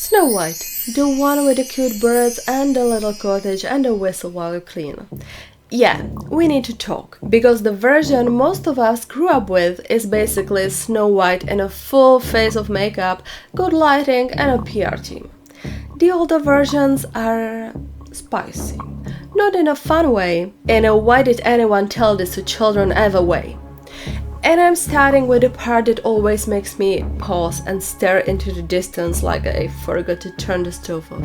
Snow White, the one with the cute birds and the little cottage and the whistle while you clean. Yeah, we need to talk, because the version most of us grew up with is basically Snow White in a full face of makeup, good lighting and a PR team. The older versions are spicy. Not in a fun way, in a why did anyone tell this to children ever way. And I'm starting with the part that always makes me pause and stare into the distance like I forgot to turn the stove off.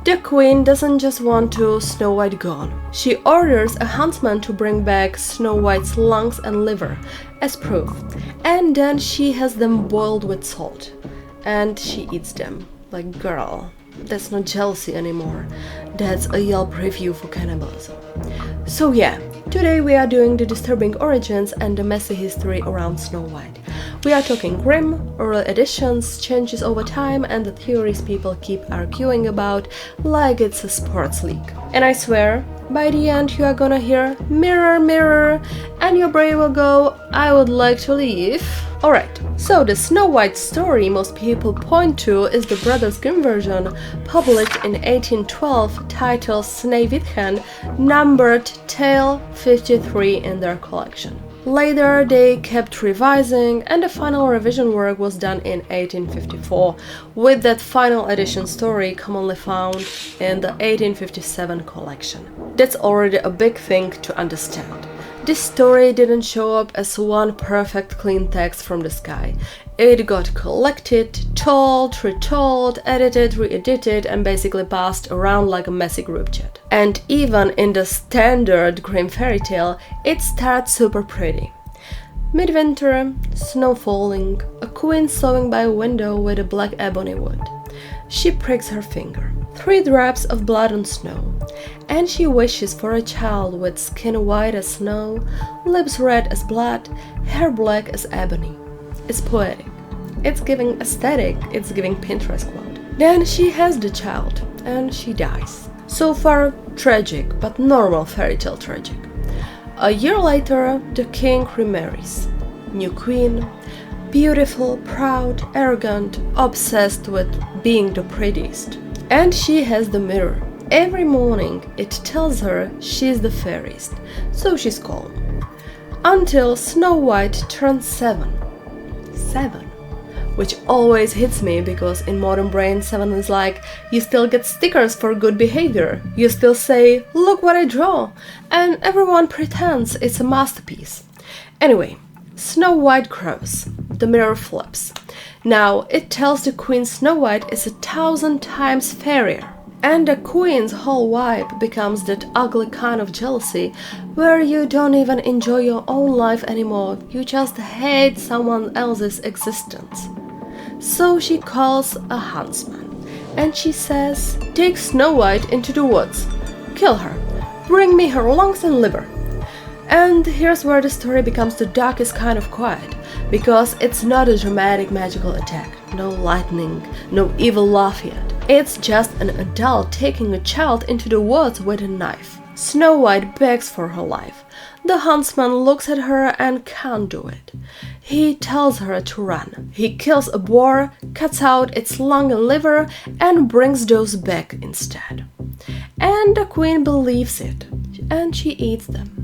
The queen doesn't just want to Snow White gone. She orders a huntsman to bring back Snow White's lungs and liver as proof. And then she has them boiled with salt. And she eats them. Like, girl, that's not jealousy anymore. That's a Yelp review for cannibalism. So yeah, today we are doing the disturbing origins and the messy history around Snow White. We are talking Grimm, early editions, changes over time, and the theories people keep arguing about like it's a sports league. And I swear, by the end you are gonna hear mirror, mirror, and your brain will go, I would like to leave. Alright, so the Snow White story most people point to is the Brothers Grimm version, published in 1812, titled Sneeuwwitchen, numbered Tale 53 in their collection. Later they kept revising, and the final revision work was done in 1854, with that final edition story commonly found in the 1857 collection. That's already a big thing to understand. This story didn't show up as one perfect clean text from the sky. It got collected, told, retold, edited, re-edited, and basically passed around like a messy group chat. And even in the standard Grimm fairy tale, it starts super pretty. Midwinter, snow falling, a queen sewing by a window with a black ebony wood. She pricks her finger. 3 drops of blood on snow, and she wishes for a child with skin white as snow, lips red as blood, hair black as ebony. It's poetic. It's giving aesthetic. It's giving Pinterest quote. Then she has the child, and she dies. So far, tragic, but normal fairy tale tragic. A year later, the king remarries. New queen, beautiful, proud, arrogant, obsessed with being the prettiest. And she has the mirror. Every morning it tells her she's the fairest, so she's calm. Until Snow White turns 7. 7. Which always hits me, because in modern brain 7 is like, you still get stickers for good behavior. You still say, look what I draw. And everyone pretends it's a masterpiece. Anyway, Snow White grows. The mirror flips. Now, it tells the queen Snow White is 1,000 times fairer. And the queen's whole vibe becomes that ugly kind of jealousy where you don't even enjoy your own life anymore, you just hate someone else's existence. So she calls a huntsman, and she says, take Snow White into the woods, kill her, bring me her lungs and liver. And here's where the story becomes the darkest kind of quiet, because it's not a dramatic magical attack, no lightning, no evil laugh yet. It's just an adult taking a child into the woods with a knife. Snow White begs for her life. The huntsman looks at her and can't do it. He tells her to run. He kills a boar, cuts out its lung and liver, and brings those back instead. And the queen believes it, and she eats them.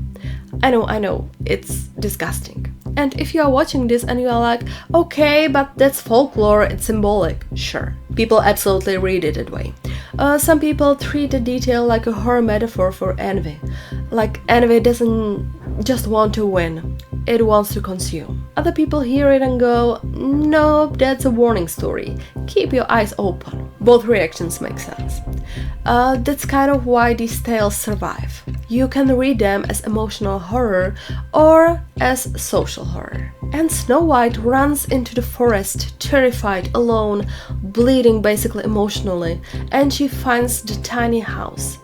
I know, it's disgusting. And if you are watching this and you are like, okay, but that's folklore, it's symbolic. Sure, people absolutely read it that way. Some people treat the detail like a horror metaphor for envy. Like envy doesn't just want to win, it wants to consume. Other people hear it and go, nope, that's a warning story. Keep your eyes open. Both reactions make sense. That's kind of why these tales survive. You can read them as emotional horror or as social horror. And Snow White runs into the forest, terrified, alone, bleeding basically emotionally, and she finds the tiny house.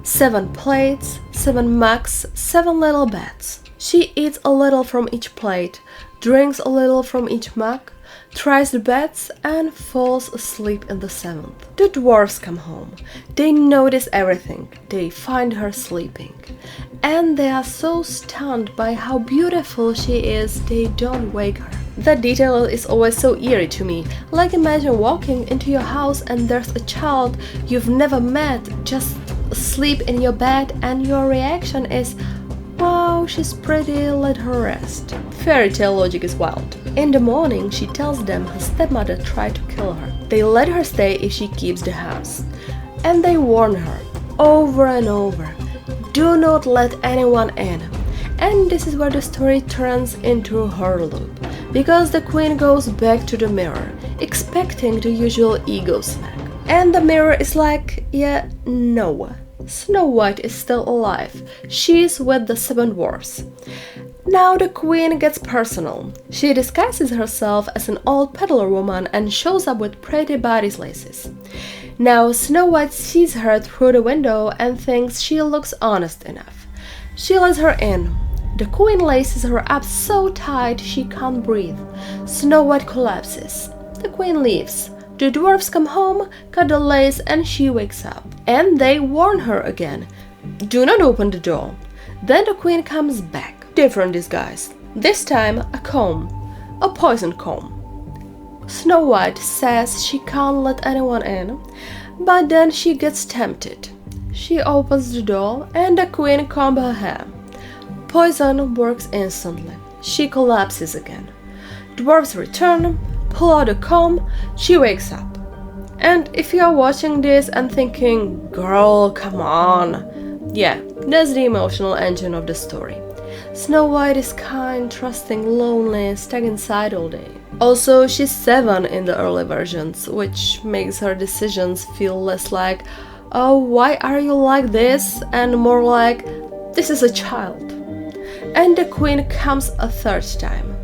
7 plates, 7 mugs, 7 little beds. She eats a little from each plate, drinks a little from each mug, tries the beds, and falls asleep in the 7th. The dwarfs come home. They notice everything. They find her sleeping. And they are so stunned by how beautiful she is, they don't wake her. That detail is always so eerie to me. Like imagine walking into your house and there's a child you've never met just asleep in your bed and your reaction is, "Wow, she's pretty, let her rest." Fairy tale logic is wild. In the morning, she tells them her stepmother tried to kill her. They let her stay if she keeps the house. And they warn her, over and over, do not let anyone in. And this is where the story turns into a horror loop, because the queen goes back to the mirror, expecting the usual ego smack. And the mirror is like, yeah, no. Snow White is still alive. She's with the 7 dwarfs. Now the queen gets personal. She disguises herself as an old peddler woman and shows up with pretty bodice laces. Now Snow White sees her through the window and thinks she looks honest enough. She lets her in. The queen laces her up so tight she can't breathe. Snow White collapses. The queen leaves. The dwarfs come home, cut the lace, and she wakes up. And they warn her again. Do not open the door. Then the queen comes back. Different disguise. This time a comb. A poison comb. Snow White says she can't let anyone in, but then she gets tempted. She opens the door and the queen combs her hair. Poison works instantly. She collapses again. Dwarves return, pull out a comb, she wakes up. And if you are watching this and thinking, girl, come on. Yeah, that's the emotional engine of the story. Snow White is kind, trusting, lonely, stuck inside all day. Also, she's 7 in the early versions, which makes her decisions feel less like, oh, why are you like this? And more like, this is a child. And the queen comes a 3rd time.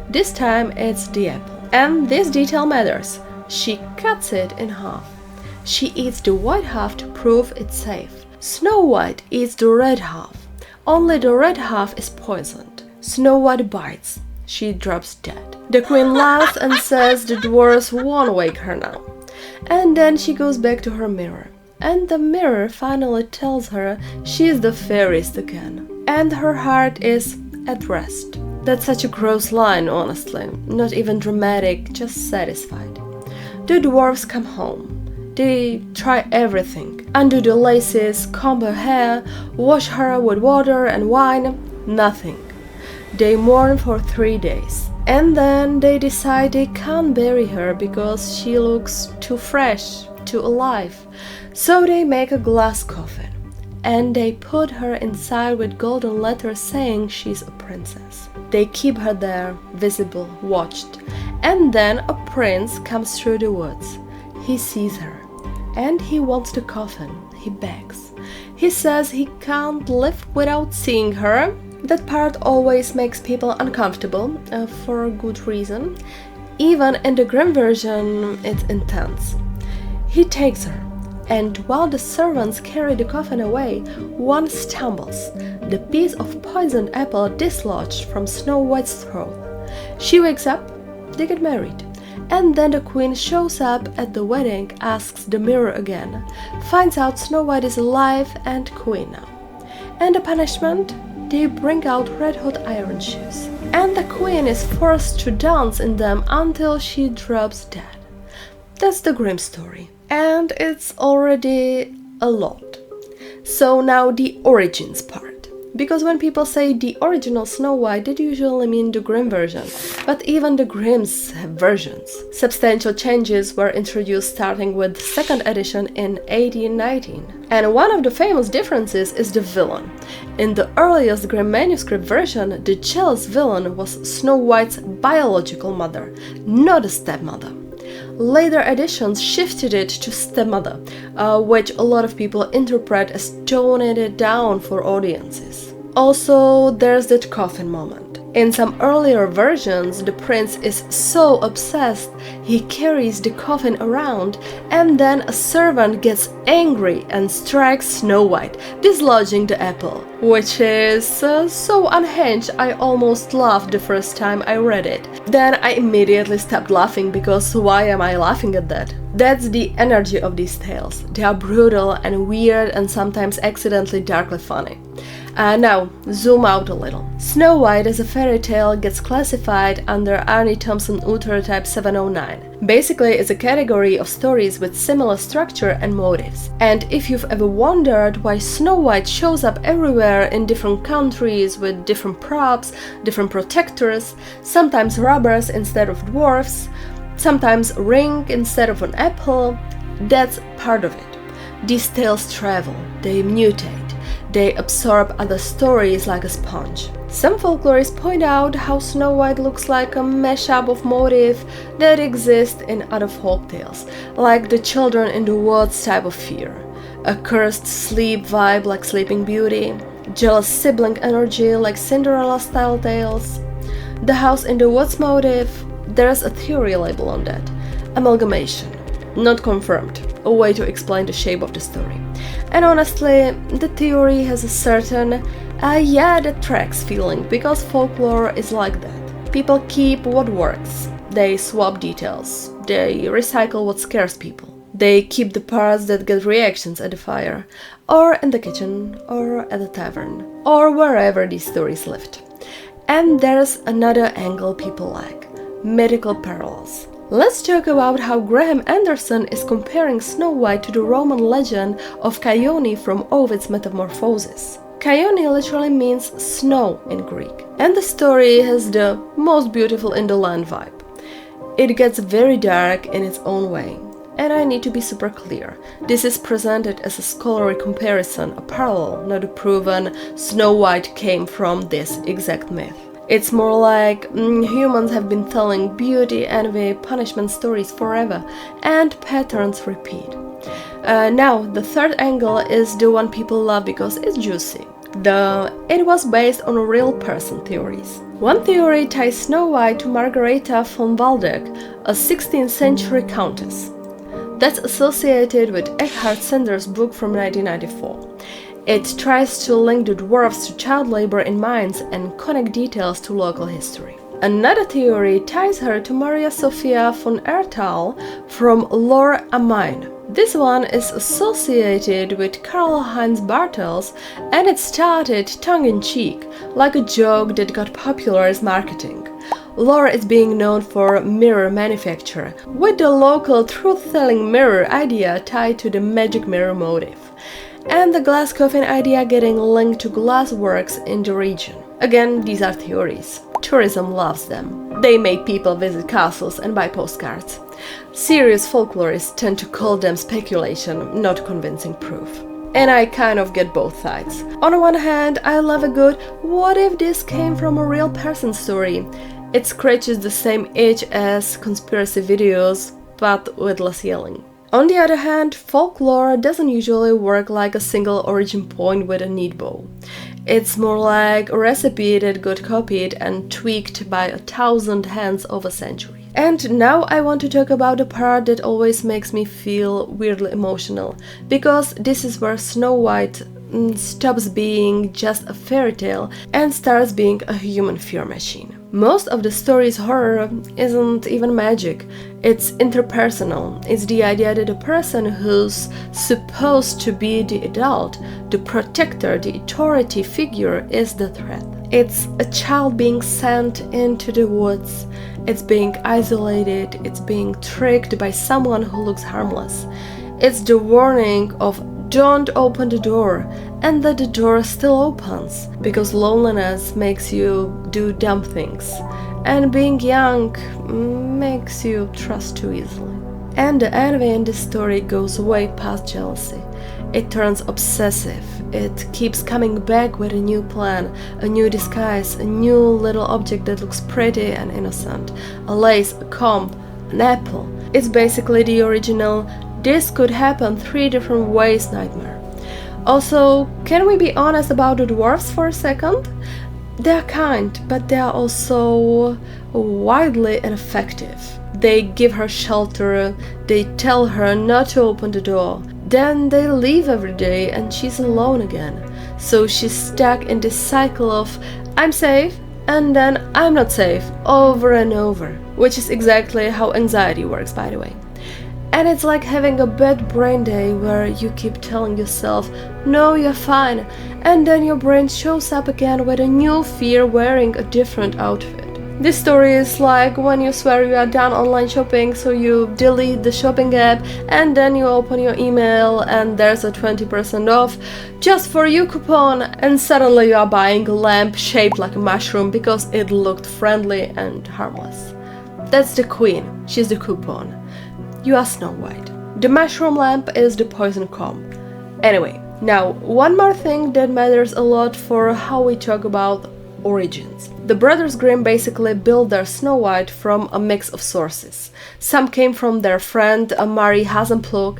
This time it's the apple. And this detail matters. She cuts it in half. She eats the white half to prove it's safe. Snow White eats the red half. Only the red half is poisoned. Snow White bites. She drops dead. The queen laughs and says the dwarves won't wake her now. And then she goes back to her mirror. And the mirror finally tells her she's the fairest again. And her heart is at rest. That's such a gross line, honestly. Not even dramatic, just satisfied. The dwarves come home. They try everything. Undo the laces, comb her hair, wash her with water and wine. Nothing. They mourn for 3 days. And then they decide they can't bury her because she looks too fresh, too alive. So they make a glass coffin. And they put her inside with golden letters saying she's a princess. They keep her there, visible, watched. And then a prince comes through the woods. He sees her. And he wants the coffin. He begs. He says he can't live without seeing her. That part always makes people uncomfortable, for a good reason. Even in the Grimm version, it's intense. He takes her, and while the servants carry the coffin away, one stumbles. The piece of poisoned apple dislodged from Snow White's throat. She wakes up, they get married. And then the queen shows up at the wedding, asks the mirror again, finds out Snow White is alive and queen now. And the punishment? They bring out red-hot iron shoes. And the queen is forced to dance in them until she drops dead. That's the Grimm story. And it's already a lot. So now the origins part. Because when people say the original Snow White, they usually mean the Grimm version. But even the Grimms have versions. Substantial changes were introduced starting with the 2nd edition in 1819. And one of the famous differences is the villain. In the earliest Grimm manuscript version, the jealous villain was Snow White's biological mother, not a stepmother. Later editions shifted it to stepmother, which a lot of people interpret as toning it down for audiences. Also, there's that coffin moment. In some earlier versions, the prince is so obsessed he carries the coffin around, and then a servant gets angry and strikes Snow White, dislodging the apple, which is so unhinged I almost laughed the first time I read it. Then I immediately stopped laughing because why am I laughing at that? That's the energy of these tales. They are brutal and weird and sometimes accidentally darkly funny. Now, zoom out a little. Snow White as a fairy tale gets classified under Arnie Thompson Author Type 709. Basically, it's a category of stories with similar structure and motives. And if you've ever wondered why Snow White shows up everywhere in different countries with different props, different protectors, sometimes robbers instead of dwarfs, sometimes a ring instead of an apple, that's part of it. These tales travel, they mutate. They absorb other stories like a sponge. Some folklorists point out how Snow White looks like a mashup of motifs that exist in other folktales, like the children in the woods type of fear, a cursed sleep vibe like Sleeping Beauty, jealous sibling energy like Cinderella-style tales, the house in the woods motif. There's a theory label on that. Amalgamation. Not confirmed. A way to explain the shape of the story. And honestly, the theory has a certain, that tracks feeling, because folklore is like that. People keep what works. They swap details. They recycle what scares people. They keep the parts that get reactions at the fire, or in the kitchen, or at the tavern, or wherever these stories lived. And there's another angle people like. Mythical parallels. Let's talk about how Graham Anderson is comparing Snow White to the Roman legend of Chione from Ovid's Metamorphoses. Chione literally means snow in Greek, and the story has the most beautiful in the land vibe. It gets very dark in its own way, and I need to be super clear. This is presented as a scholarly comparison, a parallel, not a proven Snow White came from this exact myth. It's more like humans have been telling beauty, envy, punishment stories forever, and patterns repeat. Now, the third angle is the one people love because it's juicy. It was based on real person theories. One theory ties Snow White to Margaretha von Waldeck, a 16th century countess. That's associated with Eckhard Sander's book from 1994. It tries to link the dwarfs to child labor in mines and connect details to local history. Another theory ties her to Maria Sophia von Erthal from Lore am Main. This one is associated with Karl-Heinz Bartels, and it started tongue-in-cheek, like a joke that got popular as marketing. Lore is being known for mirror manufacture, with the local truth-telling mirror idea tied to the magic mirror motif, and the glass coffin idea getting linked to glass works in the region. Again, these are theories. Tourism loves them. They make people visit castles and buy postcards. Serious folklorists tend to call them speculation, not convincing proof. And I kind of get both sides. On one hand, I love a good "what if this came from a real person" story. It scratches the same itch as conspiracy videos, but with less yelling. On the other hand, folklore doesn't usually work like a single origin point with a neat bow. It's more like a recipe that got copied and tweaked by 1,000 hands over a century. And now I want to talk about the part that always makes me feel weirdly emotional, because this is where Snow White stops being just a fairy tale and starts being a human fear machine. Most of the story's horror isn't even magic, it's interpersonal. It's the idea that the person who's supposed to be the adult, the protector, the authority figure is the threat. It's a child being sent into the woods, it's being isolated, it's being tricked by someone who looks harmless. It's the warning of "don't open the door," and that the door still opens, because loneliness makes you do dumb things, and being young makes you trust too easily. And the envy in this story goes way past jealousy. It turns obsessive. It keeps coming back with a new plan, a new disguise, a new little object that looks pretty and innocent. A lace, a comb, an apple. It's basically the original "this could happen 3 different ways" nightmare. Also, can we be honest about the dwarfs for a second? They're kind, but they're also wildly ineffective. They give her shelter, they tell her not to open the door, then they leave every day and she's alone again. So she's stuck in this cycle of "I'm safe" and then "I'm not safe" over and over, which is exactly how anxiety works, by the way. And it's like having a bad brain day where you keep telling yourself, no, you're fine, and then your brain shows up again with a new fear wearing a different outfit. This story is like when you swear you are done online shopping, so you delete the shopping app and then you open your email and there's a 20% off just for you coupon, and suddenly you are buying a lamp shaped like a mushroom because it looked friendly and harmless. That's the queen, she's the coupon. You are Snow White. The mushroom lamp is the poison comb. Anyway, now one more thing that matters a lot for how we talk about origins. The brothers Grimm basically built their Snow White from a mix of sources. Some came from their friend Mary Hasenpluck,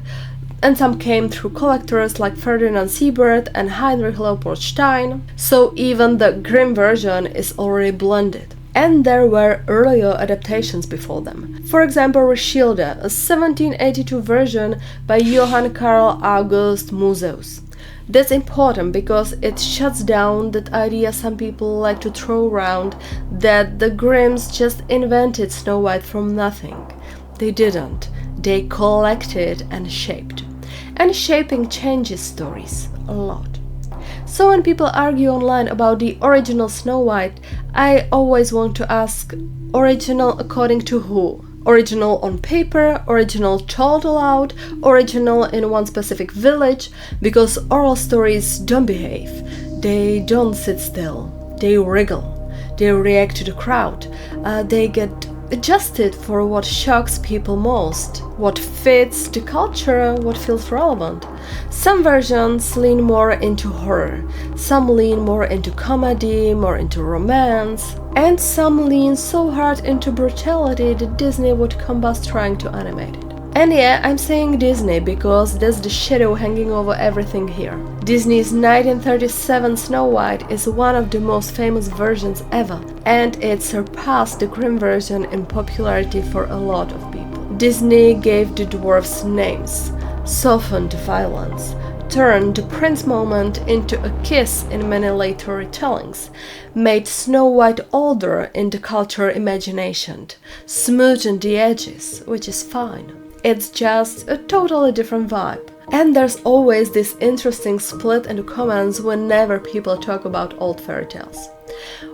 and some came through collectors like Ferdinand Siebert and Heinrich Leopold Stein, so even the Grimm version is already blended. And there were earlier adaptations before them. For example, Roskilde, a 1782 version by Johann Karl August Museus. That's important because it shuts down that idea some people like to throw around that the Grimms just invented Snow White from nothing. They didn't. They collected and shaped. And shaping changes stories a lot. So when people argue online about the original Snow White, I always want to ask, original according to who? Original on paper, original told aloud, original in one specific village, because oral stories don't behave. They don't sit still. They wriggle. They react to the crowd. They get adjusted for what shocks people most, what fits the culture, what feels relevant. Some versions lean more into horror, some lean more into comedy, more into romance, and some lean so hard into brutality that Disney would combust trying to animate it. And yeah, I'm saying Disney because that's the shadow hanging over everything here. Disney's 1937 Snow White is one of the most famous versions ever, and it surpassed the Grimm version in popularity for a lot of people. Disney gave the dwarfs names, softened the violence, turned the prince moment into a kiss in many later retellings, made Snow White older in the cultural imagination, smoothed the edges, which is fine. It's just a totally different vibe. And there's always this interesting split in the comments whenever people talk about old fairy tales.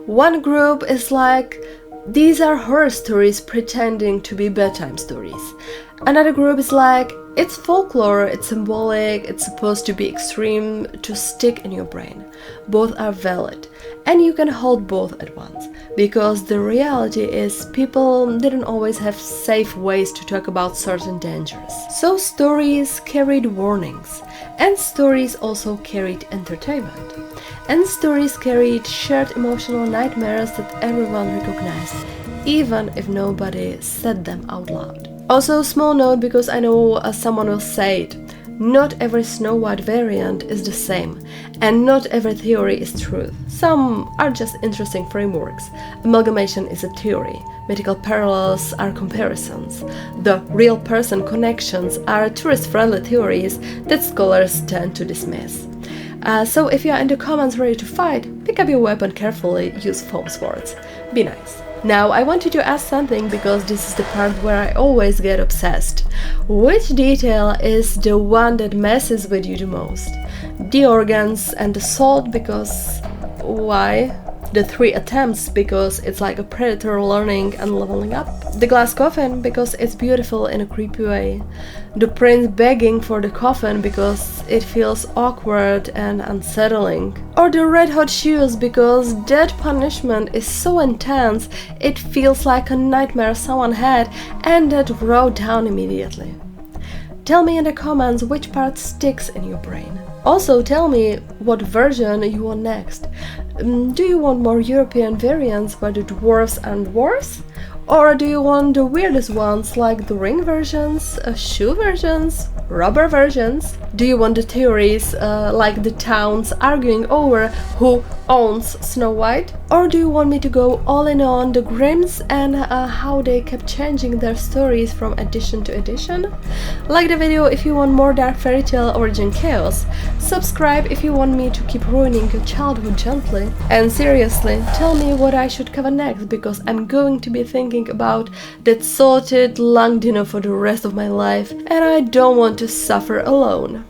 One group is like, these are horror stories pretending to be bedtime stories. Another group is like, it's folklore, it's symbolic, it's supposed to be extreme, to stick in your brain. Both are valid, and you can hold both at once, because the reality is people didn't always have safe ways to talk about certain dangers. So stories carried warnings, and stories also carried entertainment. And stories carried shared emotional nightmares that everyone recognized, even if nobody said them out loud. Also, small note, because I know someone will say it, not every Snow White variant is the same, and not every theory is truth. Some are just interesting frameworks. Amalgamation is a theory. Mythical parallels are comparisons. The real person connections are tourist-friendly theories that scholars tend to dismiss. So if you are in the comments ready to fight, pick up your weapon carefully, use foam swords. Be nice. Now, I want you to ask something because this is the part where I always get obsessed. Which detail is the one that messes with you the most? The organs and the salt because... why? The 3 attempts because it's like a predator learning and leveling up. The glass coffin because it's beautiful in a creepy way. The prince begging for the coffin because it feels awkward and unsettling. Or the red hot shoes because that punishment is so intense it feels like a nightmare someone had and that wrote down immediately. Tell me in the comments which part sticks in your brain. Also tell me what version you want next. Do you want more European variants where the dwarves are dwarves? Or do you want the weirdest ones like the ring versions, shoe versions, rubber versions? Do you want the theories like the towns arguing over who owns Snow White? Or do you want me to go all in on the Grimms and how they kept changing their stories from edition to edition? Like the video if you want more dark fairy tale origin chaos. Subscribe if you want me to keep ruining your childhood gently. And seriously, tell me what I should cover next because I'm going to be thinking thinking about that salted lung dinner for the rest of my life, and I don't want to suffer alone.